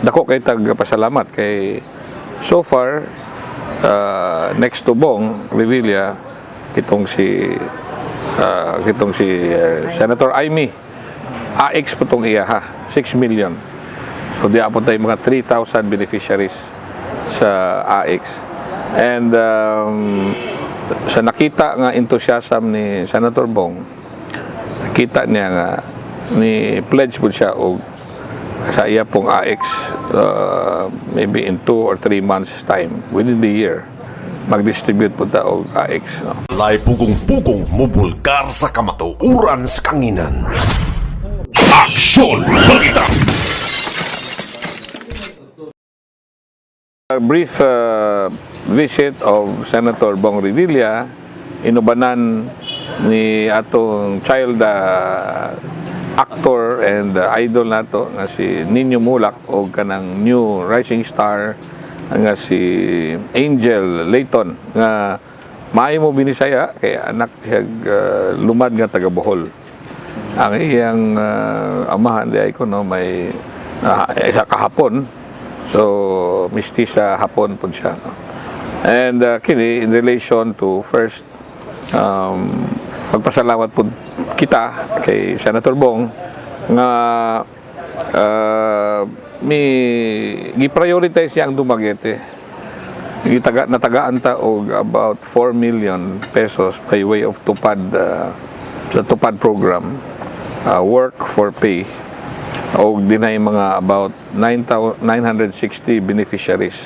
Dako kay pasalamat kay so far next to Bong Revilla kitong si Senator Amy AX po itong iya ha, 6 million. So di apon tayo mga 3,000 beneficiaries sa AX. And sa nakita nga enthusiasm ni Senator Bong, nakita niya nga ni pledge po siya og sa iya pong AX maybe in 2 or 3 months time within the year mag-distribute po ta og AX. Lay pugong-pugong mubulgar sa kamatuuran sa kanginan. Aksyon Balita! A brief visit of Senator Bong Revilla, inubanan ni atong child actor and idol nato nga si Nino Mulak o kanang new rising star nga si Angel Layton nga maayo mo binisaya kay anak siya lumad nga taga Bohol. Ang iyang amahan di ay ko no may isa kahapon, so mistisa hapon po siya no? And kini in relation to first magpasalamat po kita kay Senator Bong nga gi-prioritize niya ang Dumaguete. Natagaan ta og about 4 million pesos by way of tupad sa tupad program, work for pay, og dinay mga about 960 beneficiaries.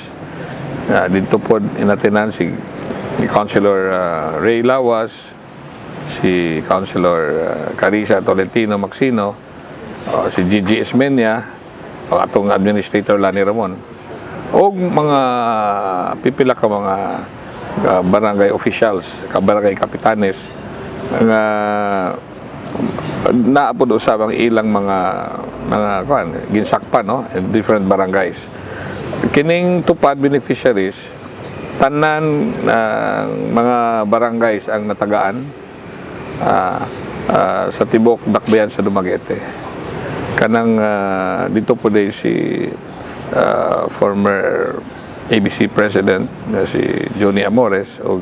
Dito po inatinan si Councilor Ray Lawas, si Councilor Carissa Tolentino Maxino, si Gigi Esmeña, o atong Administrator Lani Ramon, o mga pipila ka mga barangay officials, barangay kapitanes nga naapod usab ang ilang mga ginsakpan no in different barangays. Kining tupad beneficiaries tanan mga barangays ang natagaan sa tibok dakbayan sa Dumaguete. Kanang dito po day si former ABC President si Johnny Amores o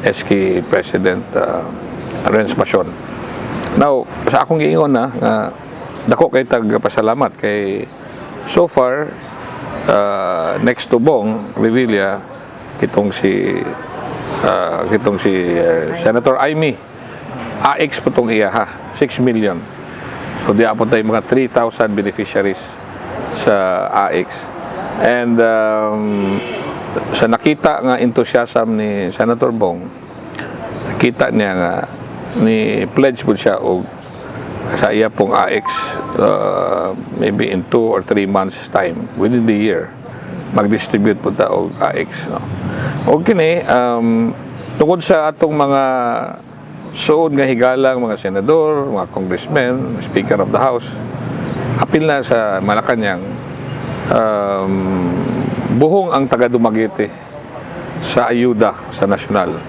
SK President Renz Macion. Now, sa akong giingon dako kay pasalamat kay so far next to Bong Revilla kitong si Senator Amy AX po itong iya ha, 6 million. So di apon tayo mga 3,000 beneficiaries sa AX. And sa nakita nga enthusiasm ni Senator Bong, nakita niya nga ni pledge po siya og sa iya pong AX maybe in 2 or 3 months time within the year mag-distribute po ta og AX no? O kini tungod sa atong mga suod nga higalang mga senador, mga congressmen, Speaker of the House, apil na sa Malacañang, buhong ang taga Dumaguete sa ayuda sa nasyonal.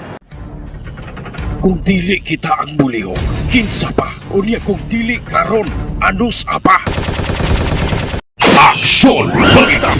Kung dili kita ang mulihok, kinsa pa? O niya kung dili karon, anus apa? Aksyon Balita!